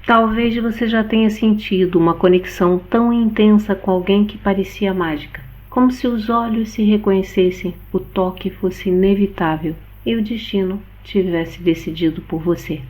Talvez você já tenha sentido uma conexão tão intensa com alguém que parecia mágica, como se os olhos se reconhecessem, o toque fosse inevitável e o destino tivesse decidido por você.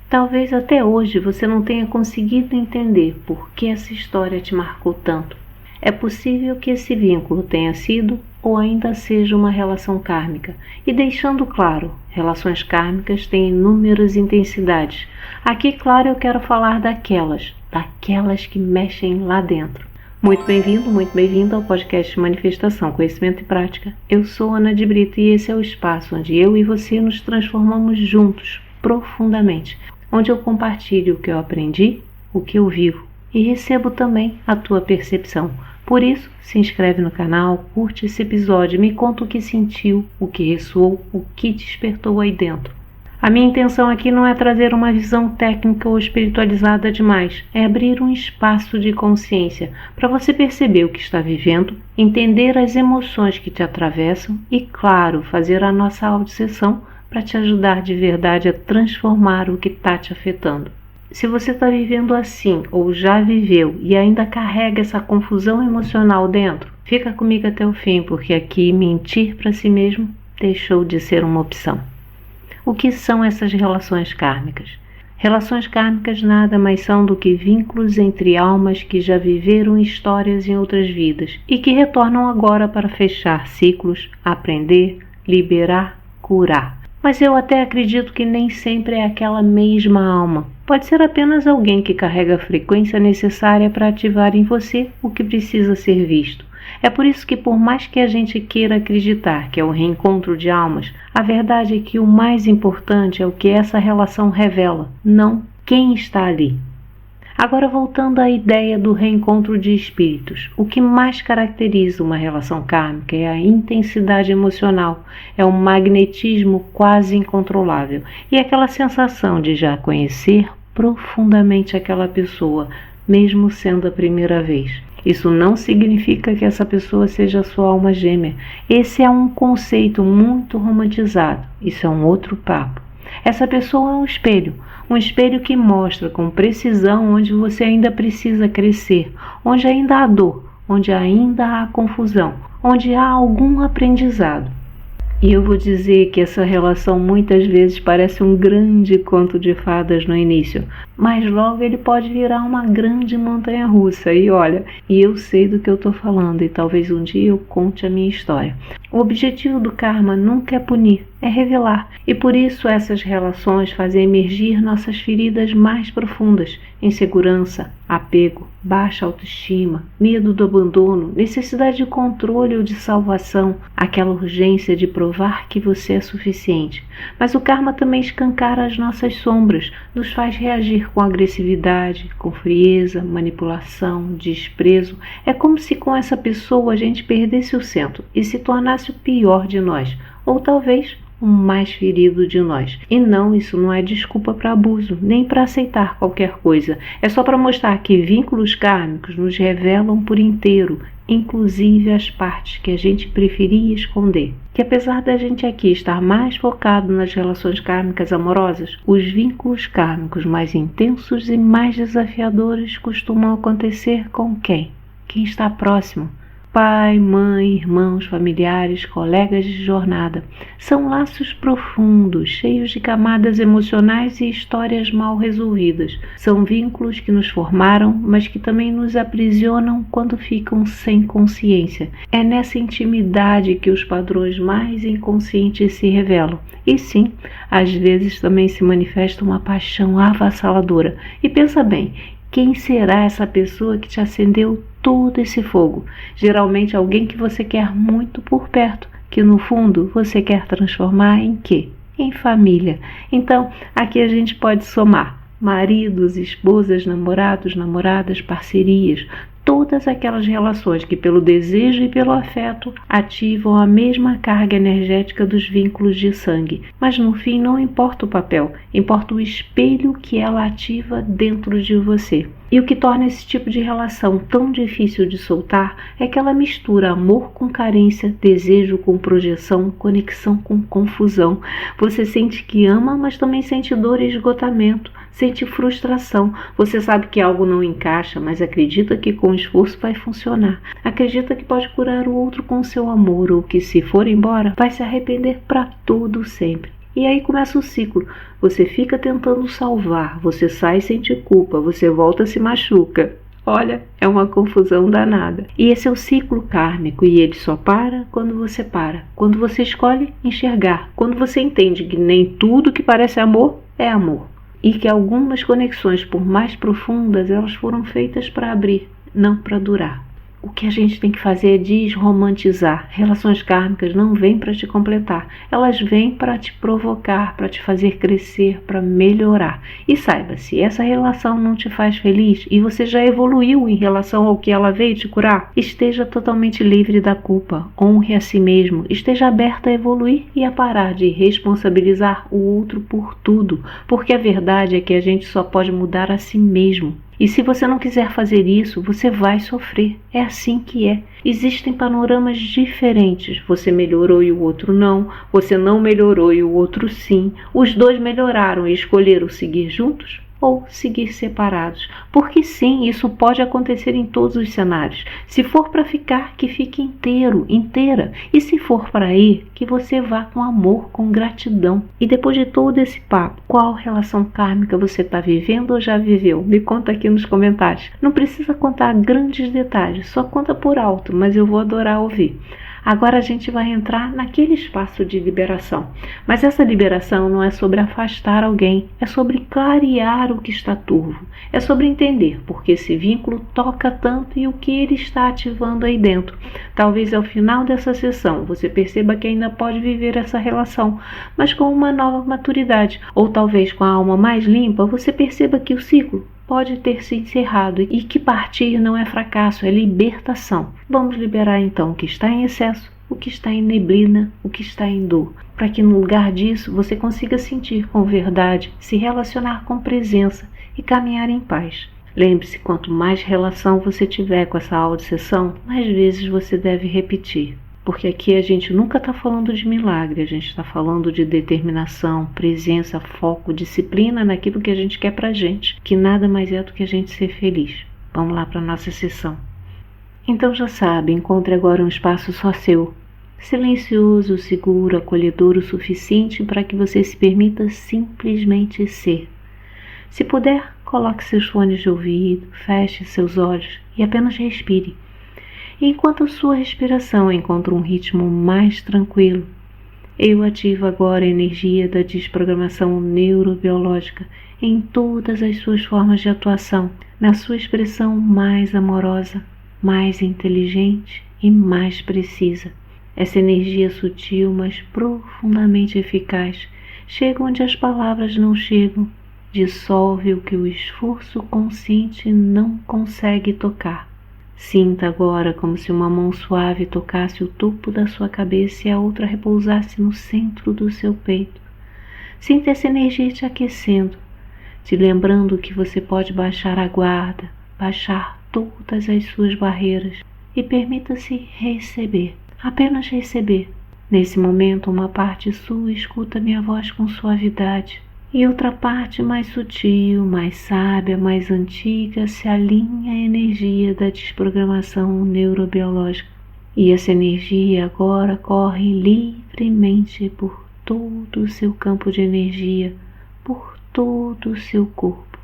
Talvez até hoje você não tenha conseguido entender por que essa história te marcou tanto. É possível que esse vínculo tenha sido ou ainda seja uma relação kármica. E deixando claro, relações kármicas têm inúmeras intensidades. Aqui, claro, eu quero falar daquelas que mexem lá dentro. Muito bem-vindo, muito bem-vinda ao podcast Manifestação, Conhecimento e Prática. Eu sou Ana de Brito e esse é o espaço onde eu e você nos transformamos juntos, profundamente, onde eu compartilho o que eu aprendi, o que eu vivo e recebo também a tua percepção. Por isso, se inscreve no canal, curte esse episódio, me conta o que sentiu, o que ressoou, o que despertou aí dentro. A minha intenção aqui não é trazer uma visão técnica ou espiritualizada demais, é abrir um espaço de consciência para você perceber o que está vivendo, entender as emoções que te atravessam e, claro, fazer a nossa audição para te ajudar de verdade a transformar o que está te afetando. Se você está vivendo assim ou já viveu e ainda carrega essa confusão emocional dentro, fica comigo até o fim, porque aqui mentir para si mesmo deixou de ser uma opção. O que são essas relações kármicas? Relações kármicas nada mais são do que vínculos entre almas que já viveram histórias em outras vidas e que retornam agora para fechar ciclos, aprender, liberar, curar. Mas eu até acredito que nem sempre é aquela mesma alma. Pode ser apenas alguém que carrega a frequência necessária para ativar em você o que precisa ser visto. É por isso que, por mais que a gente queira acreditar que é o reencontro de almas, a verdade é que o mais importante é o que essa relação revela, não quem está ali. Agora, voltando à ideia do reencontro de espíritos, o que mais caracteriza uma relação kármica é a intensidade emocional, é um magnetismo quase incontrolável e aquela sensação de já conhecer profundamente aquela pessoa, mesmo sendo a primeira vez. Isso não significa que essa pessoa seja a sua alma gêmea. Esse é um conceito muito romantizado, isso é um outro papo. Essa pessoa é um espelho que mostra com precisão onde você ainda precisa crescer, onde ainda há dor, onde ainda há confusão, onde há algum aprendizado. E eu vou dizer que essa relação muitas vezes parece um grande conto de fadas no início, mas logo ele pode virar uma grande montanha-russa. E olha, eu sei do que eu estou falando e talvez um dia eu conte a minha história. O objetivo do karma nunca é punir, é revelar. E por isso essas relações fazem emergir nossas feridas mais profundas: insegurança, apego, baixa autoestima, medo do abandono, necessidade de controle ou de salvação, aquela urgência de provar que você é suficiente. Mas o karma também escancara as nossas sombras, nos faz reagir com agressividade, com frieza, manipulação, desprezo. É como se com essa pessoa a gente perdesse o centro e se tornasse o pior de nós, ou talvez o mais ferido de nós. E não, isso não é desculpa para abuso, nem para aceitar qualquer coisa. É só para mostrar que vínculos kármicos nos revelam por inteiro, inclusive as partes que a gente preferia esconder. Que apesar da gente aqui estar mais focado nas relações kármicas amorosas, os vínculos kármicos mais intensos e mais desafiadores costumam acontecer com quem? Quem está próximo. Pai, mãe, irmãos, familiares, colegas de jornada. São laços profundos, cheios de camadas emocionais e histórias mal resolvidas. São vínculos que nos formaram, mas que também nos aprisionam quando ficam sem consciência. É nessa intimidade que os padrões mais inconscientes se revelam. E sim, às vezes também se manifesta uma paixão avassaladora. E pensa bem, quem será essa pessoa que te acendeu todo esse fogo? Geralmente alguém que você quer muito por perto, que no fundo você quer transformar em quê? Em família. Então, aqui a gente pode somar maridos, esposas, namorados, namoradas, parcerias. todas aquelas relações que pelo desejo e pelo afeto ativam a mesma carga energética dos vínculos de sangue. Mas no fim não importa o papel, importa o espelho que ela ativa dentro de você. E o que torna esse tipo de relação tão difícil de soltar é que ela mistura amor com carência, desejo com projeção, conexão com confusão. Você sente que ama, mas também sente dor e esgotamento, sente frustração. Você sabe que algo não encaixa, mas acredita que com esforço vai funcionar. Acredita que pode curar o outro com seu amor, ou que se for embora, vai se arrepender para todo sempre. E aí começa o ciclo. Você fica tentando salvar, você sai e sente culpa, você volta e se machuca. Olha, é uma confusão danada. E esse é o ciclo kármico, e ele só para quando você para. Quando você escolhe enxergar. Quando você entende que nem tudo que parece amor é amor. E que algumas conexões, por mais profundas, elas foram feitas para abrir, não para durar. O que a gente tem que fazer é desromantizar. Relações kármicas não vêm para te completar. Elas vêm para te provocar, para te fazer crescer, para melhorar. E saiba, se essa relação não te faz feliz e você já evoluiu em relação ao que ela veio te curar, esteja totalmente livre da culpa. Honre a si mesmo. Esteja aberta a evoluir e a parar de responsabilizar o outro por tudo. Porque a verdade é que a gente só pode mudar a si mesmo. E se você não quiser fazer isso, você vai sofrer. É assim que é. Existem panoramas diferentes. Você melhorou e o outro não. Você não melhorou e o outro sim. Os dois melhoraram e escolheram seguir juntos ou seguir separados. Porque sim, isso pode acontecer em todos os cenários. Se for para ficar, que fique inteiro, inteira. E se for para ir, que você vá com amor, com gratidão. E depois de todo esse papo, qual relação kármica você está vivendo ou já viveu? Me conta aqui nos comentários. Não precisa contar grandes detalhes, só conta por alto, mas eu vou adorar ouvir. Agora a gente vai entrar naquele espaço de liberação. Mas essa liberação não é sobre afastar alguém, é sobre clarear o que está turvo. É sobre entender porque esse vínculo toca tanto e o que ele está ativando aí dentro. Talvez ao final dessa sessão você perceba que ainda pode viver essa relação, mas com uma nova maturidade. Ou talvez com a alma mais limpa você perceba que o ciclo pode ter se encerrado e que partir não é fracasso, é libertação. Vamos liberar então o que está em excesso, o que está em neblina, o que está em dor, para que no lugar disso você consiga sentir com verdade, se relacionar com presença e caminhar em paz. Lembre-se, quanto mais relação você tiver com essa audição, mais vezes você deve repetir. Porque aqui a gente nunca está falando de milagre, a gente está falando de determinação, presença, foco, disciplina naquilo que a gente quer pra gente, que nada mais é do que a gente ser feliz. Vamos lá para a nossa sessão. Então já sabe, encontre agora um espaço só seu, silencioso, seguro, acolhedor o suficiente para que você se permita simplesmente ser. Se puder, coloque seus fones de ouvido, feche seus olhos e apenas respire. E enquanto a sua respiração encontra um ritmo mais tranquilo, eu ativo agora a energia da desprogramação neurobiológica em todas as suas formas de atuação, na sua expressão mais amorosa, mais inteligente e mais precisa. Essa energia sutil, mas profundamente eficaz, chega onde as palavras não chegam, dissolve o que o esforço consciente não consegue tocar. Sinta agora como se uma mão suave tocasse o topo da sua cabeça e a outra repousasse no centro do seu peito. Sinta essa energia te aquecendo, te lembrando que você pode baixar a guarda, baixar todas as suas barreiras e permita-se receber, apenas receber. Nesse momento, uma parte sua escuta minha voz com suavidade. E outra parte mais sutil, mais sábia, mais antiga se alinha à energia da desprogramação neurobiológica. E essa energia agora corre livremente por todo o seu campo de energia, por todo o seu corpo,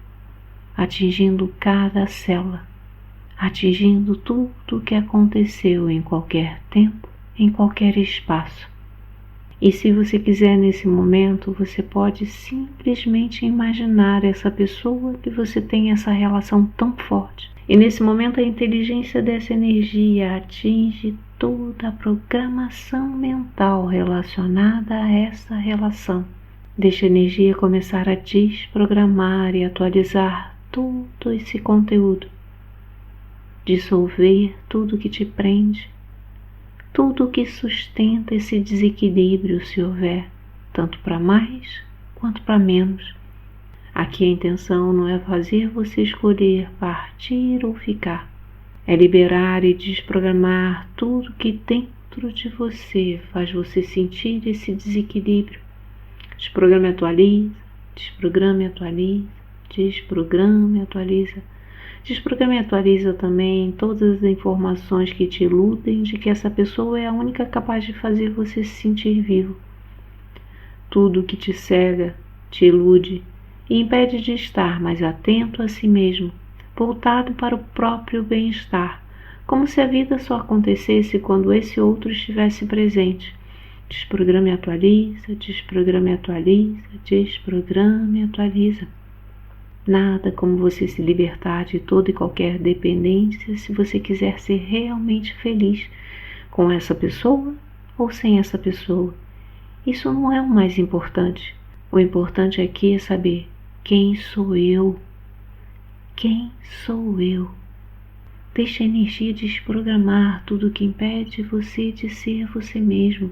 atingindo cada célula, atingindo tudo o que aconteceu em qualquer tempo, em qualquer espaço. E se você quiser nesse momento, você pode simplesmente imaginar essa pessoa que você tem essa relação tão forte. E nesse momento a inteligência dessa energia atinge toda a programação mental relacionada a essa relação. Deixa a energia começar a desprogramar e atualizar todo esse conteúdo. dissolver tudo que te prende, tudo que sustenta esse desequilíbrio, se houver, tanto para mais quanto para menos. Aqui a intenção não é fazer você escolher partir ou ficar, é liberar e desprogramar tudo que dentro de você faz você sentir esse desequilíbrio. Desprograma e atualiza, desprograma e atualiza, desprograma e atualiza. Desprograma e atualiza também todas as informações que te iludem de que essa pessoa é a única capaz de fazer você se sentir vivo. Tudo que te cega, te ilude e impede de estar mais atento a si mesmo, voltado para o próprio bem-estar, como se a vida só acontecesse quando esse outro estivesse presente. Desprograma e atualiza, desprograma e atualiza, desprograma e atualiza. Nada como você se libertar de toda e qualquer dependência se você quiser ser realmente feliz com essa pessoa ou sem essa pessoa. Isso não é o mais importante. O importante aqui é saber quem sou eu. Quem sou eu? Deixe a energia desprogramar tudo que impede você de ser você mesmo,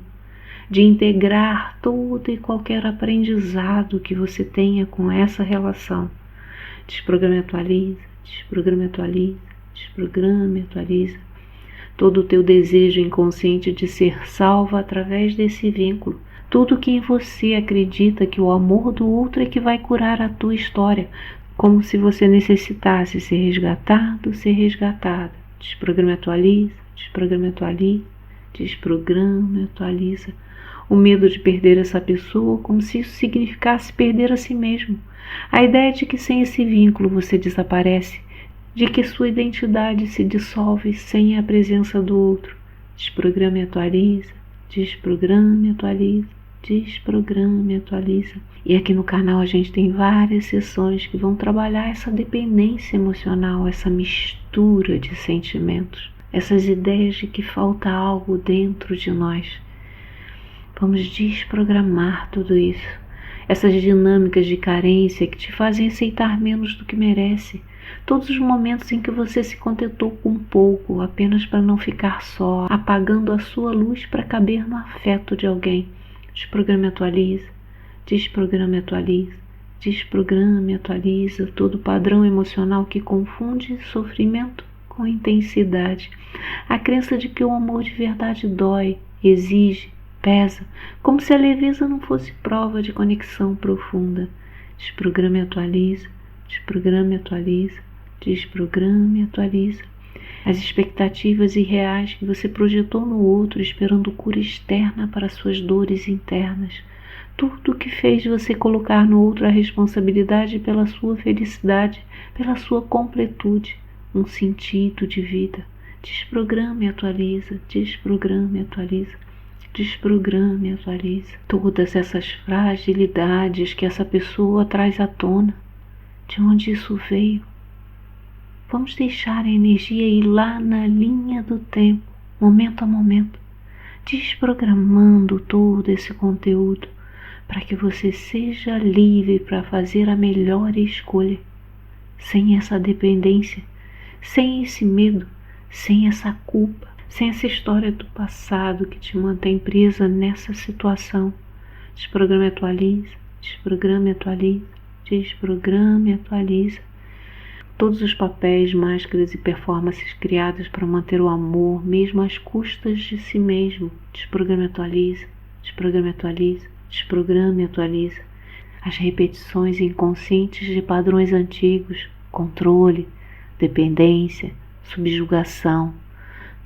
de integrar todo e qualquer aprendizado que você tenha com essa relação. Desprograma e atualiza, desprograma e atualiza, desprograma e atualiza. Todo o teu desejo inconsciente de ser salva através desse vínculo. Tudo que em você acredita que o amor do outro é que vai curar a tua história, como se você necessitasse ser resgatado, ser resgatada. Desprograma e atualiza, desprograma e atualiza, desprograma e atualiza. O medo de perder essa pessoa, como se isso significasse perder a si mesmo. A ideia de que sem esse vínculo você desaparece, de que sua identidade se dissolve sem a presença do outro. Desprograma e atualiza, desprograma e atualiza, desprograma e atualiza. E aqui no canal a gente tem várias sessões que vão trabalhar essa dependência emocional, essa mistura de sentimentos, essas ideias de que falta algo dentro de nós. Vamos desprogramar tudo isso. Essas dinâmicas de carência que te fazem aceitar menos do que merece. Todos os momentos em que você se contentou com pouco, apenas para não ficar só, apagando a sua luz para caber no afeto de alguém. Desprograma e atualiza, desprograma e atualiza, desprograma e atualiza todo padrão emocional que confunde sofrimento com intensidade. A crença de que o amor de verdade dói, exige, pesa, como se a leveza não fosse prova de conexão profunda. Desprograma e atualiza, desprograma e atualiza, desprograma e atualiza. As expectativas irreais que você projetou no outro, esperando cura externa para suas dores internas. Tudo que fez você colocar no outro a responsabilidade pela sua felicidade, pela sua completude, um sentido de vida. Desprograma e atualiza, desprograma e atualiza. Desprograma e atualiza todas essas fragilidades que essa pessoa traz à tona. De onde isso veio? Vamos deixar a energia ir lá na linha do tempo, momento a momento, desprogramando todo esse conteúdo para que você seja livre para fazer a melhor escolha, sem essa dependência, sem esse medo, sem essa culpa, sem essa história do passado que te mantém presa nessa situação. Desprograma e atualiza, desprograma e atualiza, desprograma e atualiza. Todos os papéis, máscaras e performances criadas para manter o amor, mesmo às custas de si mesmo. Desprograma e atualiza, desprograma e atualiza, desprograma e atualiza. As repetições inconscientes de padrões antigos, controle, dependência, subjugação.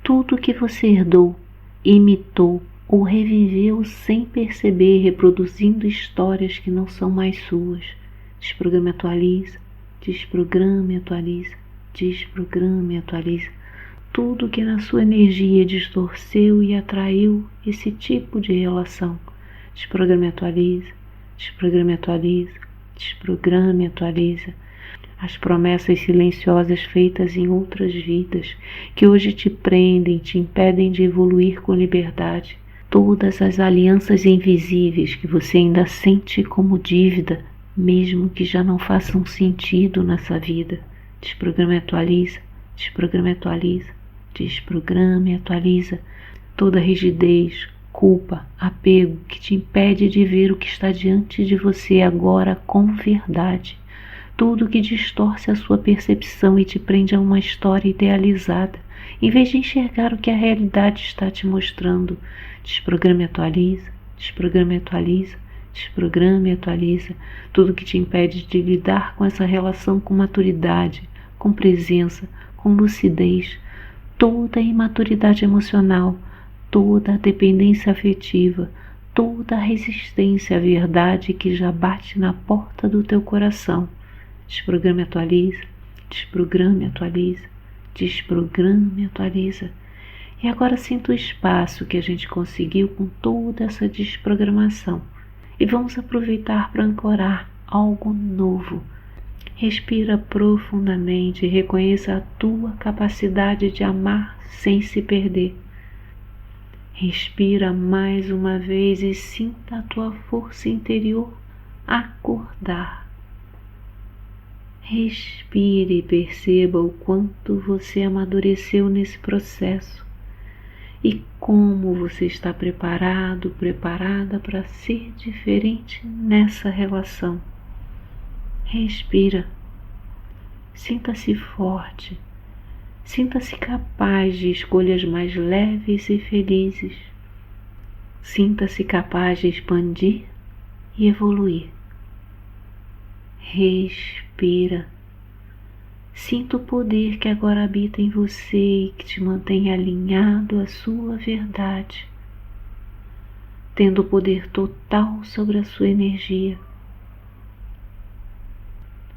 Tudo que você herdou, imitou ou reviveu sem perceber, reproduzindo histórias que não são mais suas. Desprograma e atualiza, desprograma e atualiza, desprograma e atualiza. Tudo que na sua energia distorceu e atraiu esse tipo de relação. Desprograma e atualiza, desprograma e atualiza, desprograma e atualiza. As promessas silenciosas feitas em outras vidas, que hoje te prendem, te impedem de evoluir com liberdade. Todas as alianças invisíveis que você ainda sente como dívida, mesmo que já não façam sentido nessa vida. Desprograma e atualiza, Desprograma e atualiza. Desprograma e atualiza toda rigidez, culpa, apego que te impede de ver o que está diante de você agora com verdade. Tudo que distorce a sua percepção e te prende a uma história idealizada, em vez de enxergar o que a realidade está te mostrando. Desprograma e atualiza, desprograma e atualiza, desprograma e atualiza tudo que te impede de lidar com essa relação com maturidade, com presença, com lucidez, toda a imaturidade emocional, toda a dependência afetiva, toda a resistência à verdade que já bate na porta do teu coração. Desprograma e atualiza, desprograma e atualiza, desprograma e atualiza. E agora sinta o espaço que a gente conseguiu com toda essa desprogramação. E vamos aproveitar para ancorar algo novo. Respira profundamente e reconheça a tua capacidade de amar sem se perder. Respira mais uma vez e sinta a tua força interior acordar. Respire e perceba o quanto você amadureceu nesse processo e como você está preparado, preparada para ser diferente nessa relação. Respira, sinta-se forte, sinta-se capaz de escolhas mais leves e felizes, sinta-se capaz de expandir e evoluir. Respira, sinta o poder que agora habita em você e que te mantém alinhado à sua verdade, tendo o poder total sobre a sua energia.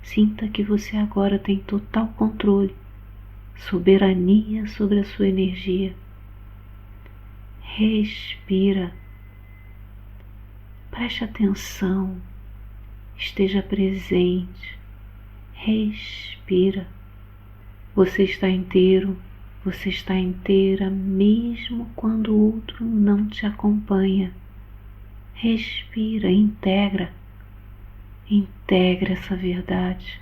Sinta que você agora tem total controle, soberania sobre a sua energia. Respira, preste atenção, esteja presente, respira. Você está inteiro, você está inteira mesmo quando o outro não te acompanha. Respira, integra essa verdade.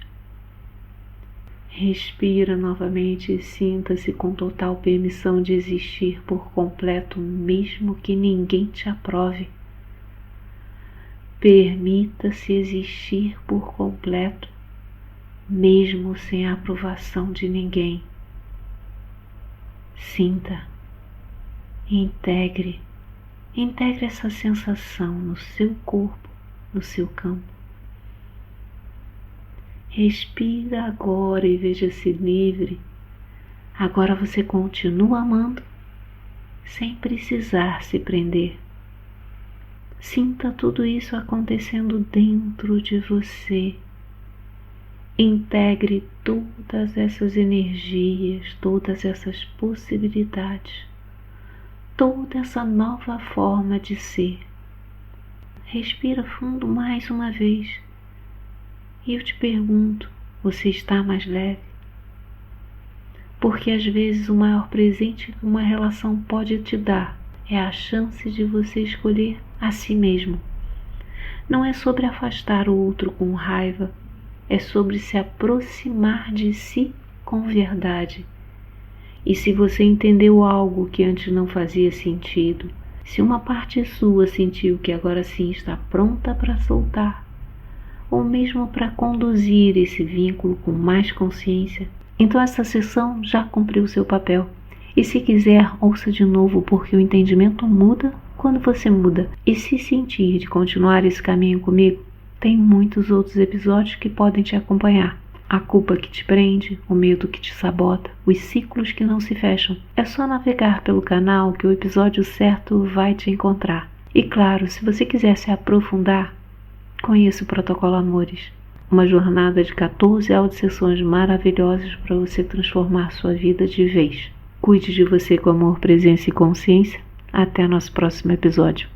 Respira novamente e sinta-se com total permissão de existir por completo, mesmo que ninguém te aprove. Permita-se existir por completo, mesmo sem a aprovação de ninguém. Sinta, integre essa sensação no seu corpo, no seu campo. Respira agora e veja-se livre. Agora você continua amando, sem precisar se prender. Sinta tudo isso acontecendo dentro de você. Integre todas essas energias, todas essas possibilidades, toda essa nova forma de ser. Respira fundo mais uma vez. E eu te pergunto, você está mais leve? Porque às vezes o maior presente que uma relação pode te dar é a chance de você escolher a si mesmo. Não é sobre afastar o outro com raiva, é sobre se aproximar de si com verdade. E se você entendeu algo que antes não fazia sentido, se uma parte sua sentiu que agora sim está pronta para soltar, ou mesmo para conduzir esse vínculo com mais consciência, então essa sessão já cumpriu o seu papel. E se quiser, ouça de novo, porque o entendimento muda quando você muda. E se sentir de continuar esse caminho comigo, tem muitos outros episódios que podem te acompanhar. A culpa que te prende, o medo que te sabota, os ciclos que não se fecham. É só navegar pelo canal que o episódio certo vai te encontrar. E claro, se você quiser se aprofundar, conheça o Protocolo Amores, uma jornada de 14 audiosessões maravilhosas para você transformar sua vida de vez. Cuide de você com amor, presença e consciência. Até nosso próximo episódio.